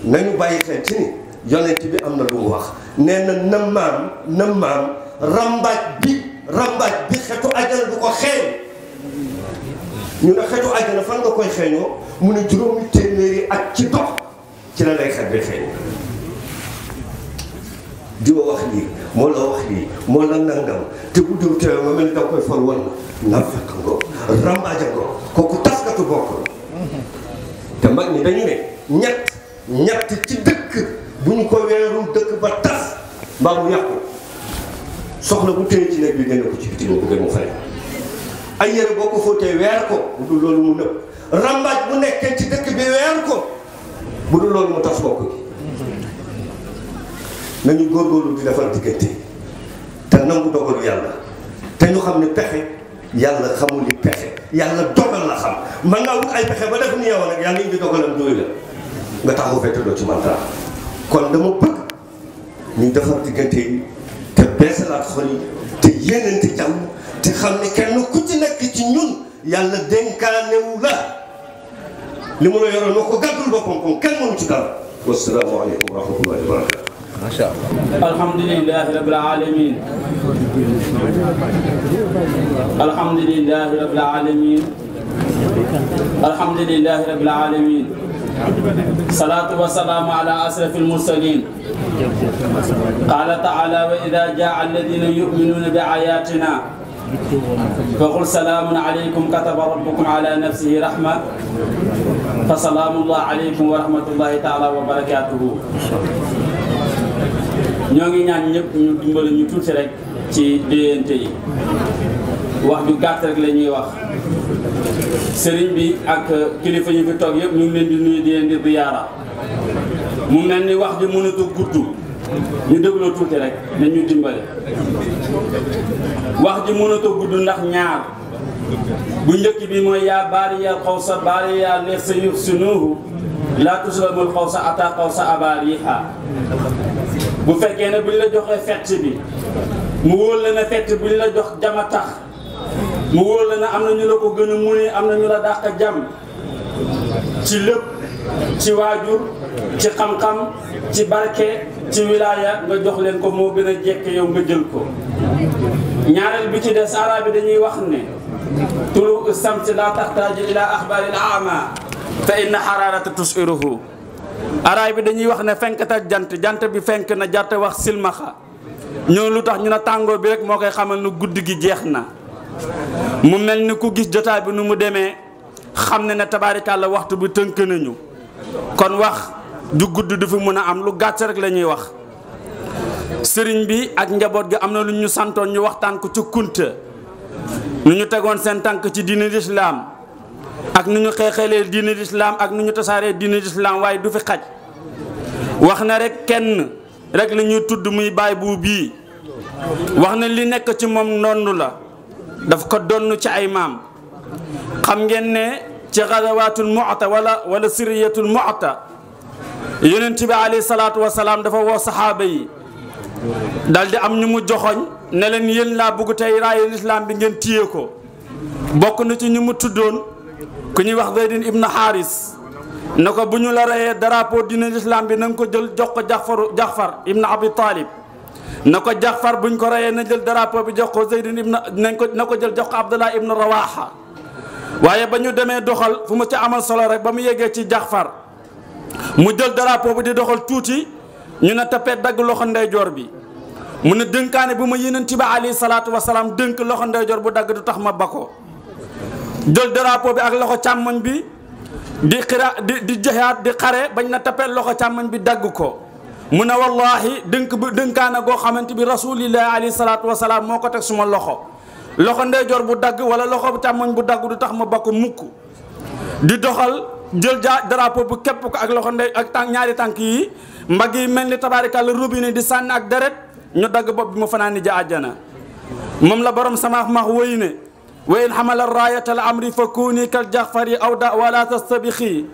nañu bàyyi xel ci ni yonent bi am na lu mu wax nee na maam rambaaj bi xetu ajana du ko xeeñ ñu ne xetu ajana fan nga koy xeeñoo mu ne juróomi téeméeri at ci dox ci la lay xet bi xeeñ di wax lii moo la wax lii moo la nangam te bu diw teew nga mel ni da koy fol wan na fekk nga rambaaja nga kooku taskatu bokk la te mag ñi dañu ne ñett ci dëkk bu ñu ko weerul dëkk ba tas mbaa mu yàqu soxla bu téye ci nekk bi génn ko ci biti bu gën mu fay ay yére boo ko fóotee weer ko bu dul loolu mu nëb rambaaj bu nekkee ci dëkk bi weer ko bu dul loolu mu tas bokk gi nañu góorgóorlu di defar diggante te nangu dogalu yàlla te ñu xam ne pexe yàlla xamul li pexe yàlla dogal la xam man ngaa wut ay pexe ba def ni yow nag yàlla indi dogalam dooyu la nga taxaw fekk doo ci man dara kon dama bëgg ñu defar diggante yi te beesalaat xol yi te yéenante jàmm te xam ne kenn ku ci nekk ci ñun yàlla dénkaanewu la li mu la yoroon moo ko gàddul boppam kon kenn mënu ci dara wassalaamu aleykum wa rahmatullahi wa barakatuh ما شاء الله الحمد لله رب العالمين الحمد لله رب العالمين الحمد لله رب العالمين صلاة والسلام على أشرف المرسلين قال تعالى وإذا جاء الذين يؤمنون بآياتنا فقل سلام عليكم كتب ربكم على نفسه رحمة فسلام الله عليكم ورحمة الله تعالى وبركاته ñoo ngi ñaan ñëpp ñu dimbali ñu tuuti rek ci déyante yi wax ju gàtt rek la ñuy wax sëriñ bi ak kilifa yi fi toog yëpp ñu ngi leen di nuyu di leen di ziyaara mu mel ni wax ji mënatu gudd ñu dégloo tuuti rek nañu dimbali wax ji mënatu gudd ndax ñaar bu njëkk bi mooy yaa baariyal xawsa baariya leef sa yuf sunuhu laa tuslamul xawsa ata xawsa abaariha bu fekkee ne buñ la joxee fett bi mu wóor la na fett buñ la jox jama tax mu wóor la na am na ñu la ko gën a munee am na ñu la dàq jam ci lépp, ci waajur, ci xam-xam, ci barke, ci wilaaya nga jox leen ko moo gën a jekk yow nga jël ko. ñaareel bi ci des arab bi dañuy wax ne tulu samsi la taxtaaju ila axbaaril ama fa inna xaraarata tusiruhu. arab bi dañuy wax ne fenkat ak jant bi fenk na jarte wax silmaxa ñoo lu tax ñu ne tàngoor bi rek moo koy xamal nu guddi gi jeex na. mu mel ni ku gis jotaay bi nu mu demee xam ne tabaarikàlla waxtu bi tënk nañu kon wax ju gudd du fi mën a am lu gàtt rek la ñuy wax. sëriñ bi ak njaboot gi am na lu ñu santoon ñu waxtaan ko ci kunta nu ñu tegoon seen tànk ci diine lislaam ak nu ñu xeexeelee diine lislaam ak nu ñu tasaaree diine lislaam waaye du fi xaj. wax na rek kenn rek la ñuy tudd muy baay bu bii wax na li nekk ci moom ndondu la daf ko donn ci ay maam. xam ngeen ne ci xazawaatul mu'ta wala siriyatul mu'ta yonent bi alayhi salaatu wasalaam dafa woo saxaaba yi daldi am ñu mu joxoñ ne leen yéen laa bëgg tey raayu lislaam bi ngeen téye ko. bokk na ci ñu mu tuddoon ku ñuy wax Zaydin ibn Haris ne ko bu ñu la reyee drapeau dina lislaam bi na nga ko jël jox ko Jaxfar ibn Abi Talib na ko Jaxfar buñ ko reyee na jël drapeau bi jox ko Zaydin na ko jël jox ko Abdullah ibn Rawaha. waaye ba ñu demee doxal fu mu ci amal solo rek ba mu yeggee ci Jaxfar mu jël drapeau bi di doxal tuuti ñu ne tapet dagg loxo ndeyjoor bi mu ne dënkaane bu ma yonent bi alayhi salaatu wasalaam dënk loxo ndeyjoor bu dagg du tax ma ba ko. jël drapeau bi ak loxo càmmoñ bi di jihaad di xare bañ na tapet loxo càmmoñ bi dagg ko mu ne wallahi dënkaane goo xamante bi rasulillahi alayhi salaatu wasalaam moo ko teg suma loxo ndeyjoor bu dagg wala loxo càmmoñ bu dagg du tax ma ba ko mukk. di doxal jël drapeau bu képp ko ak loxo ndey ak ñaari tànk yi mbagg yi mel ni tabaarikàlla robinet di sànni ak deret ñu dagg bopp bi mu fanaani ja àjjana. moom la borom sama max woy ne wa in xamala raayata al amri fa kuuni kal jaxfari aw da wala tastabixi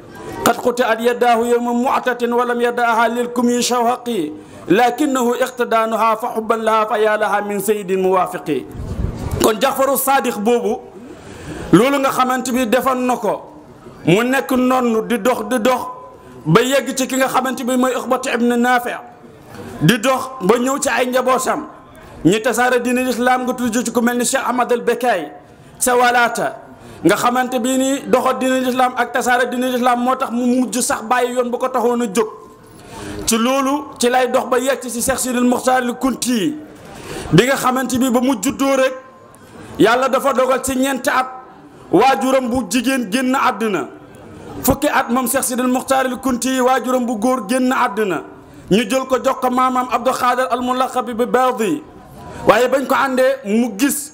qad xuti at yaddaahu yowma mu'tatin walam yaddaaha lil kumi shawhaqi lakinahu iqtidaanuha fa xubban laha fa yaa laha min sayidin muwaafiqi. kon jaxfaru saadix boobu loolu nga xamante bi defoon na ko mu nekk noonu di dox ba yegg ci ki nga xamante bi mooy Uqbatu ibn Naafi di dox ba ñëw ci ay njabootam ñi tasaare diine lislaam nga tudd ci ku mel ni Cheikh Ahmad al Bekkaay sa walaata nga xamante bi ni doxo diine lislaam ak tasaare diine lislaam moo tax mu mujj sax bàyyi yoon bu ko taxoon a jóg. ci loolu ci lay dox ba yegg ci Cheikh Sidil Muxtaar al Kunti bi nga xamante bi ba mu juddoo rek yàlla dafa dogal ci ñeenti at waajuram bu jigéen génn àddina. fukki at moom Cheikh Sidil Muxtaar al Kunti waajuram bu góor génn àddina ñu jël ko jox ko maamam Abdou Xaadir al Mulaqab bi Baadi waaye bañ ko àndee mu gis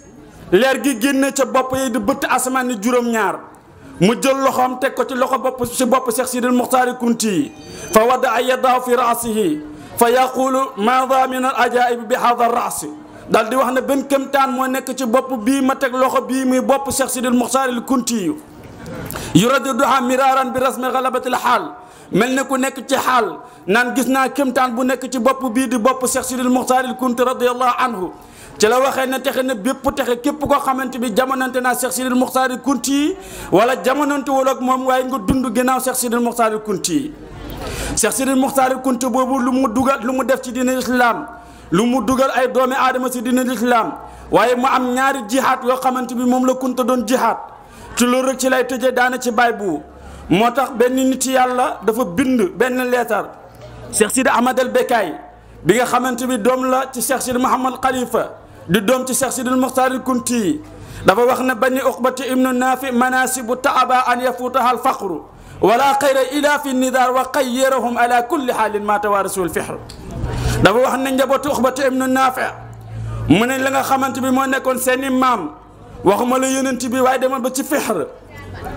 leer gi génne ca bopp yi di bëtt asamaan ni juróom-ñaar mu jël loxoom teg ko ci loxo bopp ci bopp Cheikh Sidil Muxtaar al Kunti fa wada ay yadaahu fi raasihi fa yaqulu maada min al ajaib bi hada raasi daal di wax ne benn kéemtaan moo nekk ci bopp bii ma teg loxo bii muy bopp Cheikh Sidil Muxtaar al Kunti yuraddiduha miraaran bi rasmi galabatil xaal mel ne ku nekk ci xaal naan gis naa kéemtaan bu nekk ci bopp bii di bopp Cheikh Sidil Muxtaar al Kunti radiyallahu anhu ci la waxee ne texe ne bépp texe képp koo xamante bi jamonante naa Cheikh Sidil Muxtaar al Kunti wala jamonante wala ak moom waaye nga dund ginnaaw Cheikh Sidil Muxtaar al Kunti. Cheikh Sidil Muxtaar al Kunti boobu lu mu def ci diine islam lu mu dugal ay doomi aadama si diine islam waaye mu am ñaari jihaat yoo xamante bi moom la Kunta doon jihaat. ci loolu rek ci lay tëjee daana ci baay bu moo tax benn nit yàlla dafa bind benn leetar Cheikh Sidi Ahmad al Bekkaay bi nga xamante bi doom la ci Cheikh Sidi Mouhamad Khalifa di doom ci Cheikh Sidil Muxtaar al Kunti dafa wax ne bani Uqbati ibnu Naafi manasibu taaba an yafuutaha al faqru wala xayra ila fi nidaar wa xayyarahum ala kulli xaalin ma tawaarasul fihr dafa wax ne njabootu Uqbati ibnu Naafi mu ne la nga xamante bi moo nekkoon seeni maam waxuma la yonent bi waaye demal ba ci fihr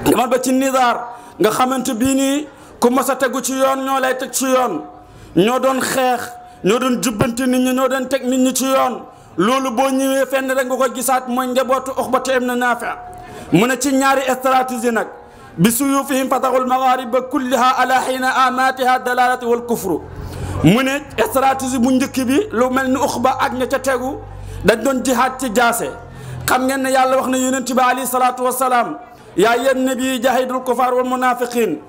demal ba ci nidaar nga xamante bii nii ku mos a tegu ci yoon ñoo lay teg ci yoon ñoo doon xeex ñoo doon jubbanti nit ñi ñoo doon teg nit ñi ci yoon loolu boo ñëwee fenn rek nga ko gisaat mooy njabootu Uqbata ibn Naafi mu ne ci ñaari stratégie nag bi suyufihim fataxul maghariba kulliha ala xiina amatiha dalalati wal kufru mu ne stratégie bu njëkk bi lu mel ni Uqba ak ña ca tegu dañ doon jihaad ci jaase xam ngeen ne yàlla wax na yonent bi alayhi salaatu wasalaam yaa ayyuhan nabi jaahidul kufaar wal munaafiqiin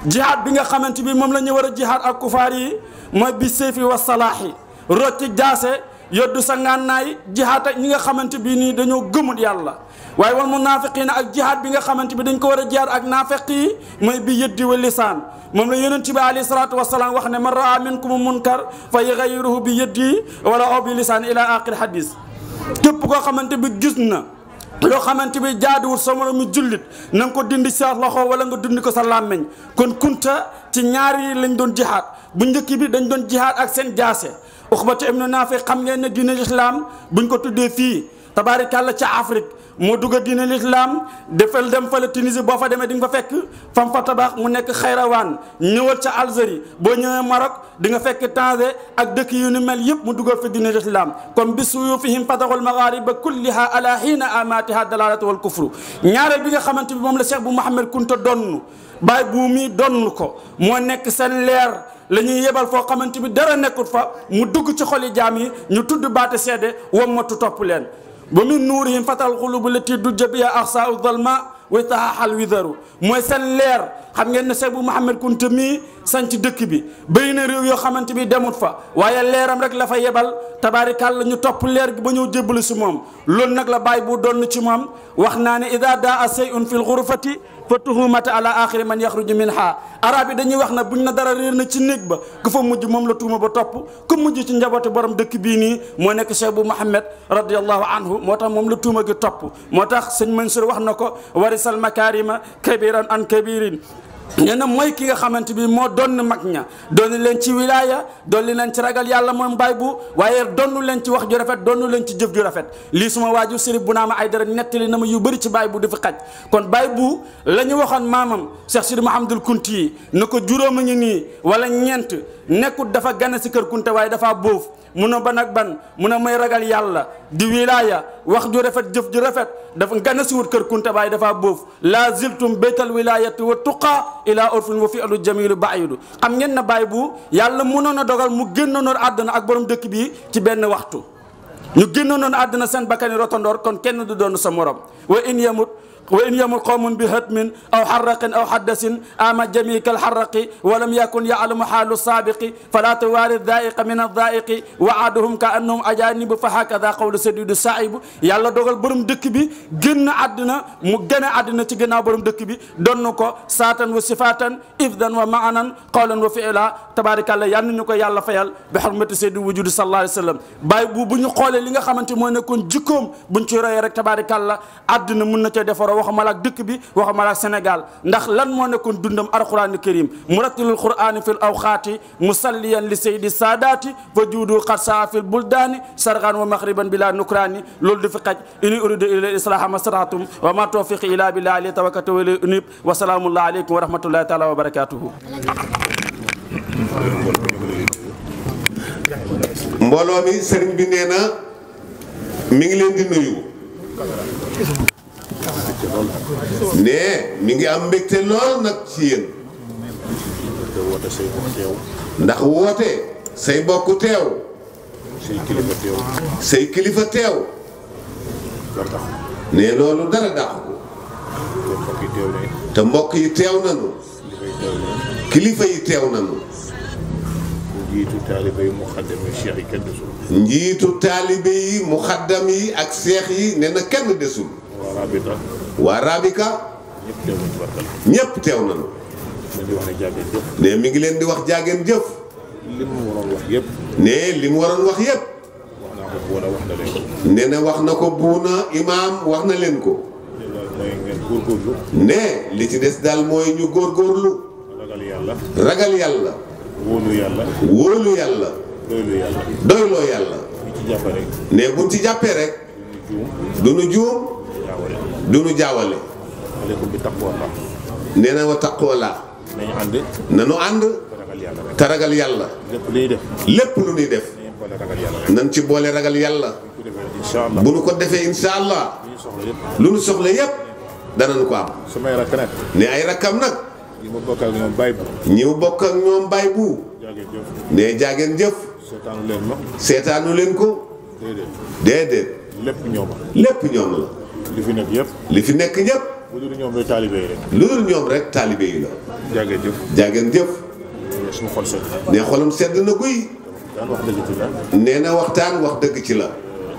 jihaad bi nga xamante bi moom la ñu war a jihaad ak kufaar yi mooy bi sayfi wa salaahi rocci jaase yoddu sa ngànnaay jihaad ak ñi nga xamante bi nii dañoo gëmut yàlla waaye wal munaafiqiina ak jihaad bi nga xamante bi dañ ko war a jihaad ak naafeq yi mooy bi yëddi wa lisaan moom la yonent bi alayhi salaatu wasalaam wax ne man raa minkum munkar fa yughayyiruhu bi yëddi wala aw bi lisaan ila aaxiri hadis képp koo xamante bi gis na loo xamante bi jaaduwul sa moromu jullit na nga ko dindi sa loxo wala nga dindi ko sa làmmeñ kon kunta ci ñaari lañ doon jihaad bu njëkk bi dañ doon jihaad ak seen jaase Uxbata ibnu Naafi xam ngeen ne diine lislaam buñ ko tuddee fii tabaarikàlla ca Afrique moo dugg diine lislaam defal dem fa la Tunisie boo fa demee di nga fa fekk fam fa tabax mu nekk Xayrawaan ñëwal ca Algérie boo ñëwee Maroc di nga fekk Tanger ak dëkk yu ni mel yëpp mu dugal fi diine lislaam comme bi suyufihim fataxul maghariba kulliha ala xiina amatiha dalalatu wal kufru ñaareel bi nga xamante bi moom la Cheikh bu Mouhamed Kunta donn baay bu mi donn ko moo nekk seen leer la ñuy yebal foo xamante bi dara nekkul fa mu dugg ci xoli jaam yi ñu tudd baate seede wammatu topp leen ba min nuurihim fatal xulubu lati du jabiya axsaau dalma wa tahaxal widaru mooy seen leer xam ngeen ne Cheikh bu Mouhamed Kunta mii sanc dëkk bi bëri na réew yoo xamante bi demut fa waaye leeram rek la fa yebal tabaarikàlla ñu topp leer gi ba ñëw jébbalu si moom loolu nag la bàyyi bu doon ci moom wax naa ne ida daa shay'un fi lxurfati fa tuhumata ala axiri man yaxruju minha arab yi dañuy wax na buñ na dara réer na ci néeg ba ku fa mujj moom la tuuma ba topp ku mujj ci njabootu borom dëkk bii nii moo nekk Cheikh bu Mouhamed radiallahu anhu moo tax moom la tuuma gi topp moo tax sëñ Mansour wax na ko warisal makarima kabiran an kabirin nee na mooy ki nga xamante bi moo doon mag ña doon leen ci wilaaya doon leen ci ragal yàlla moom baay bu waaye doonu leen ci wax ju rafet doonu leen ci jëf ju rafet lii suma waaju Sëriñ bu naa ma ay dara nettali na ma yu bëri ci baay bu dafa xaj kon baay bu la ñu waxoon maamam Cheikh Sidi Mouhamadul Kunti yi na ko juróom a ngi nii wala ñeent nekkut dafa gane si kër Kunta waaye dafa bóof mun a ban ak ban mun a may ragal yàlla di wilaaya wax ju rafet jëf ju rafet dafa gane si wut kër Kunta waaye dafa bóof la ziltum baytal wilayati wa tuqa ila urfin wa fi'lu jamilu ba'idu xam ngeen na baay bu yàlla mënoon a dogal mu génnoon àdduna ak borom dëkk bi ci benn waxtu ñu génnoon àdduna seen bakkani rotondoor kon kenn du doon sa morom wa in yamut qawmun bi hatmin aw xarraqin aw xaddasin ama jami kal xarraqi walam yakun yaalamu xaalu saabiqi fala tuwaari daiqa min aldaiqi waaduhum ka annahum ajanibu fa hakada qawlu sadidu saibu yàlla dogal borom dëkk bi génn àdduna mu gën a àdduna ci gannaaw borom dëkk bi donn ko saatan wa sifatan ifdan wa maanan qawlan wa fiila tabaarakallah yal nañu ko yàlla fayal bi xurmati seydi wujudi sallallahu alayhi wa sallam bàyyi bu ñu xoolee li nga xamante moo nekkoon jikkoom buñ ci royee rek tabaarakallah àdduna mun na cee defaroo waxuma la ak dëkk bi waxuma la ak Sénégal ndax lan moo nekkoon dundam alquraan karim murattilul qur'ani fil awqaati musalliyan li saydi saadaati fa juudu qad saa fil buldaani sargan wa maghriban bila nukraani loolu du fi xaj ini uridu ila islaha ma stata'tum wa ma tawfiqi ila billahi alayhi tawakkaltu wa ilayhi unib wa salaamu aleykum wa rahmatullahi taala wa barakatuhu mbooloo mi sëriñ bi nee na mi ngi leen di nuyu ne mi ngi am mbégte lool nag ci yéen ndax woote say bokk teew say kilifa teew ne loolu dara dàq ko te mbokk yi teew nañu kilifa yi teew nañu njiitu taalibe yi muxaddam yi cheikh yi kenn desul njiitu taalibe yi muxaddam yi ak seex yi ne na kenn desul waa Rabika ñëpp teew nañu ne mi ngi leen di wax jaageen jëf li mu waroon wax yëpp ne li mu waroon wax yëpp ne na wax na ko buuna imaam wax na leen ko ne li ci des daal mooy ñu góorgóorlu ragal yàlla wóolu yàlla doyloo yàlla ne buñ ci jàppee rek du nu juum du nu jaawale nee na wa taqwallah nanu ànd te ragal yàlla lépp lu ñuy def nan ci boole ragal yàlla bu nu ko defee insha allah lu nu soxla yépp danañ ko am ne ay rakkam nag ñi mu bokk ak ñoom baay bu ne jaageen jëf seetaanu leen ko déedéet lépp ñoom la li fi nekk ñëpp lu dul ñoom rek taalibe yi la jaageen jëf. jaageen jëf. suma xol sedd. ne xolam sedd na guy. daan wax dëgg ci la. nee na waxtaan wax dëgg ci la.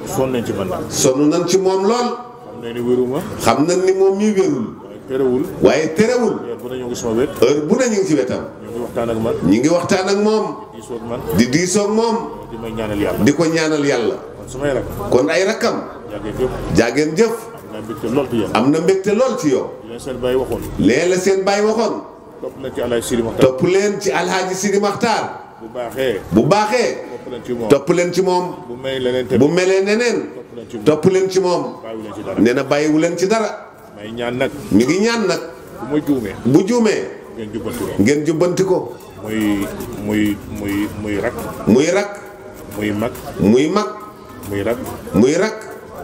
sonn nañ ci man nag. sonn nañ ci moom lool. xam nañ ni wéruma. xam nañ ni moom mii wérul. terewul. waaye terewul. heure bu ne ñu ngi sama wet. heure bu ne ñu ngi ci wetam. ñu ngi waxtaan ak man. ñu ngi waxtaan ak moom. di diisoo ak man. di diisoo ak moom. di may ñaanal yàlla. di ko ñaanal yàlla. kon samay rak. kon ay rakkam. jaageen jëf. jaageen jëf. am na mbégte lool ci yow. am na mbégte lool ci yow. leen seen bàyyi waxoon. lee la seen bàyyi waxoon. topp leen ci Alaaji Sidi Maxtaar. topp leen ci Alhaaji Sidi Maxtaar. bu baaxee. bu baaxee. topp leen ci moom. topp leen ci moom. bu may leneen tamit. bu melee neneen. topp leen ci moom. bàyyiwu leen ci dara. nee na bàyyiwu leen ci dara. may ñaan nag. ñu ngi ñaan nag. bu ma juumee. bu juumee. ngeen jubbanti ko. ngeen jubbanti ko. muy rak. muy rak. muy mag. muy mag. muy rak. muy rak.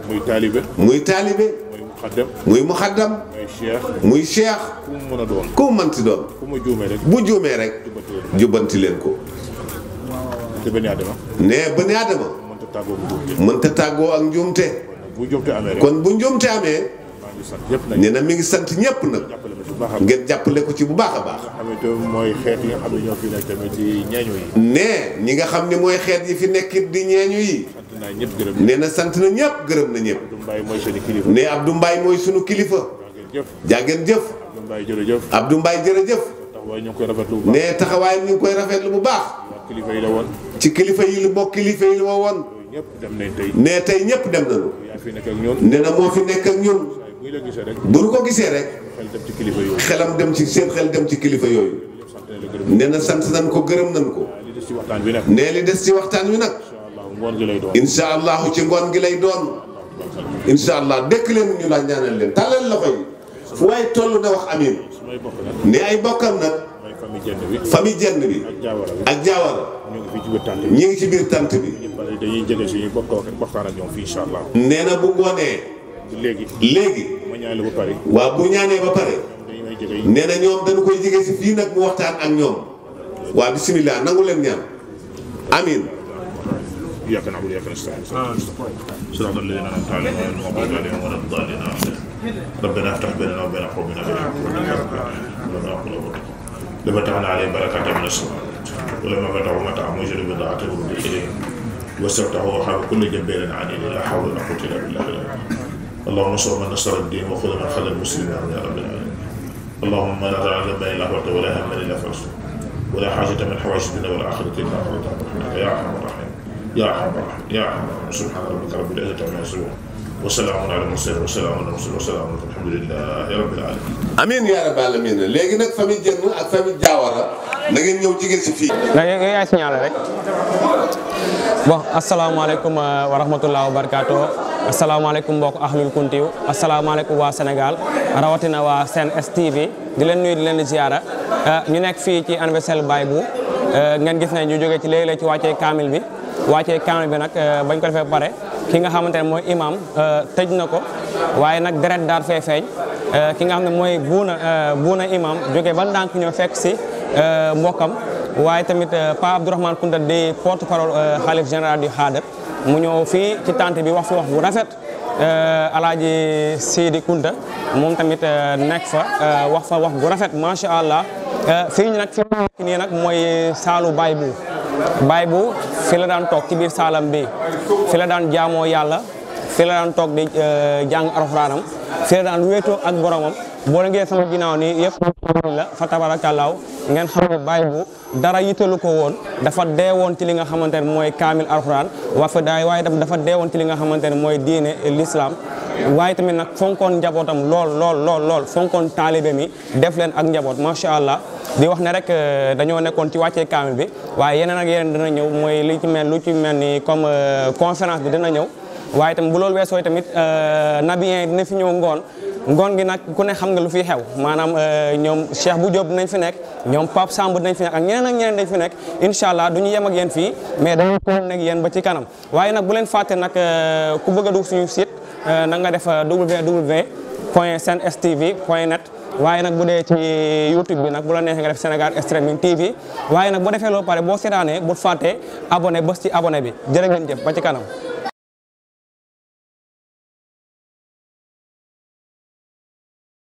muy taalibe. muy taalibe. muy muxaddam. muy muxaddam. muy cheikh. muy cheikh. ku mu mën a doon. ku mu mënti doon. ku ma juumee rek. bu juumee rek. jubbanti leen ko. te benn Adama. nee bani Adama. mënta tàggoo bu njuumte. mënta tàggoo ak njuumte. bu njuumte amee rek. kon bu njuumte amee. maa ngi sant ñëpp nag. nee na mi ngi sant ñëpp nag. jàppale ma ci bu baax a baax. ngeen jàppale ko ci bu baax a baax. nga xamante mooy xeet yi nga xam ne ñoo fi nekk tamit ci ñeeño yi. nee ñi nga xam ne mooy xeet yi fi nekkit di ñeeñu yi. sant naa ñëpp gërëm. nee na sant na ñëpp gërëm na ñëpp. Abdou Mbaye mooy seen kilifa. nee Abdou Mbaye mooy sunu kilifa. jëf. jaageen jëf. Abdou Mbaye jërëjëf. Abdou Mbaye jërëjëf. taxawaay ñu ngi koy rafetlu bu baax. nee taxawaayam ñu ngi koy rafetlu bu baax. waa kilifa yi la woon. ci kilifa yi lu bokk kilifa yi lu ma woon. ñëpp dem nañ tey. nee tey ñëpp dem nañu. yaa fi nekk ak ñoom. nee na moo fi nekk ak ñun. bu ñu la gisee rek. bu ñu ko gisee rek. xel dem ci kilifa yooyu. xelam dem ci seen xel dem ci kilifa yooyu. sant nañ la gërëm. nee na sant nañ ko gërëm nañ ko. li des ci waxtaan bi nag. nee li des ci waxtaan wi nag. ngoon gi lay doon. incha allahu ci ngoon gi lay doon. incha allah dëkk leen ñu la ñaanal leen tàllal loxo yi. fu waay toll na wax amiin. samay bokk nag. ne ay bokkam nag. mooy famille jenn bi. famille jenn bi. ak jaawara bi. ak jaawara. ñu ngi fii ci biir tànt bi. ñi ngi ci biir tant bi. ñëpp dañuy jege si ñu bokk waxtaan ak ñoom fii incha allah. nee na bu ngoonee. léegi. léegi. ma ñaanal ba pare. waaw bu ñaanee ba pare. dañu may jege yi. nee na ñoom dañu koy jege si fii nag mu waxtaan ak ñoom. waa bisimilah nangu leen ñaan. amiin. إياك نعبد وإياك نستعين صراط الذين أنعمت عليهم غير المغضوب عليهم ولا الضالين ربنا افتح بيننا وبين قومنا بالحق لما فتحنا عليهم بركات من السماء ولما فتحوا متاع موجد بضاعته ورد إليهم واستفتحوا وخاب كل جبار عنيد لا حول ولا قوة إلا بالله اللهم انصر من نصر الدين وخذ من خذ المسلمين يا رب العالمين اللهم لا تعلم بين الله ولا هم إلا فرسه ولا حاجة من حوائج الدنيا والآخرة إلا قضيتها يا أرحم الراحمين يا أرحم الراحمين يا أرحم الراحمين سبحان ربك رب العزة عما يصفون وسلام على المرسلين وسلام على المرسلين وسلام الحمد لله رب العالمين. amiin yaa rabbal aalamiin léegi nag famille Dieng ak famille Diawara na ngeen ñëw jigéen si fii. nga yaay signalé rek bon asalaamaaleykum wa rahmatulah wa barakaatu asalaamaaleykum mbokk ahlul kuntiw asalaamaaleykum waa Sénégal rawatina waa Sen STV di leen nuyu di leen ziara ñu nekk fii ci anniversaire Baye Bou ngeen gis ne ñu jógee ci léegi-léegi ci wàccee kaamil bi nag bañ ko defee pare ki nga xamante ne mooy imam tëj na ko waaye nag deret daal fee feeñ ki nga xam ne mooy buuna imam jógee ba ndànk ñoo fekk si mbokkam waaye tamit Pa Abdourahmane Kounta di porte parole xalif général du Khadr mu ñëw fii ci tante bi wax fi wax bu rafet Alaaji Sidi Kounta moom tamit nekk fa wax fa wax bu rafet macha allah fii nag fi mu nekk nii nag mooy saalu Baye Bou fi la daan toog ci biir saalam bi fi la daan jaamoo yàlla fi la daan toog di jàng alxuraanam fi la daan wéetoo ak boromam boo la ngeen sama ginnaaw nii yëpp la fa tabarakallaahu ngeen xam ne Baye Bou dara yitalu ko woon dafa deewoon ci li nga xamante ne mooy kaamil alxuraan waaye dafa deewoon ci li nga xamante ne mooy diine l'islam waaye tamit nag fonkoon njabootam lool fonkoon taalibe mi def leen ak njaboot macha allah di wax ne rek dañoo nekkoon ci wàccee kaamil bi waaye yeneen ak yeneen dina ñëw mooy lu ci mel ni comme conférence bi dina ñëw waaye tamit bu loolu weesoo tamit nabiyeen dina fi ñëw ngoon gi nag ku ne xam nga lu fi xew maanaam ñoom Cheikh Bou Diop dinañ fi nekk ñoom Pape Samb dinañ fi nekk ak ñeneen dañ fi nekk incha allah du ñu yem ak yéen fii mais dañu ko nekk yéen ba ci kanam waaye nag bu leen fàtte nag ku bëgg a dugg suñu site na nga def www.senstv.net waaye nag bu dee ci YouTube bi nag bu la neexee nga def Sénégal Streaming TV waaye nag boo defee loolu pare boo seetaanee bu fàtte abonné bës ci abonné bi jërë ngeen jëf ba ci kanam